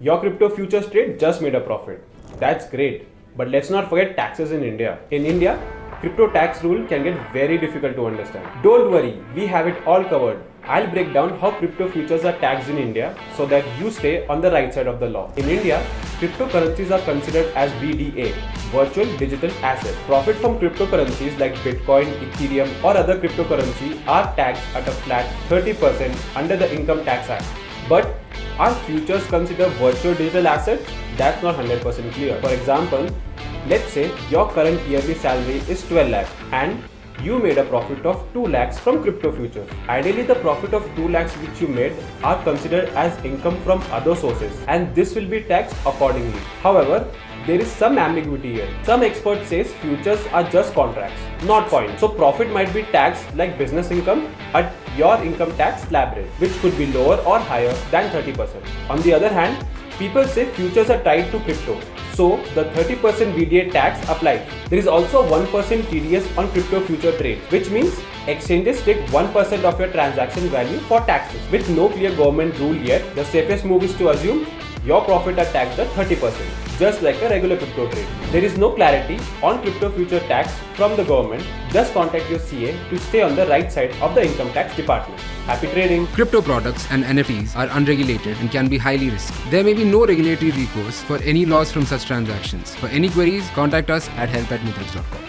Your crypto futures trade just made a profit. That's great. But let's not forget taxes in India. In India, crypto tax rule can get very difficult to understand. Don't worry, we have it all covered. I'll break down how crypto futures are taxed in India so that you stay on the right side of the law. In India, cryptocurrencies are considered as VDA, virtual digital asset. Profit from cryptocurrencies like Bitcoin, Ethereum or other cryptocurrency are taxed at a flat 30% under the Income Tax Act. But are futures considered virtual digital assets? That's not 100% clear. For example, let's say your current yearly salary is 12 lakh and you made a profit of 2 lakhs from crypto futures. Ideally, the profit of 2 lakhs which you made are considered as income from other sources and this will be taxed accordingly. However, there is some ambiguity here. Some experts say futures are just contracts, not coins. So profit might be taxed like business income at your income tax slab rate, which could be lower or higher than 30%. On the other hand, people say futures are tied to crypto, so the 30% VDA tax applies. There is also 1% TDS on crypto future trades, which means exchanges take 1% of your transaction value for taxes. With no clear government rule yet, the safest move is to assume your profit are taxed at 30%, just like a regular crypto trade. There is no clarity on crypto future tax from the government. Just contact your CA to stay on the right side of the income tax department. Happy trading! Crypto products and NFTs are unregulated and can be highly risky. There may be no regulatory recourse for any loss from such transactions. For any queries, contact us at help@mudrex.com.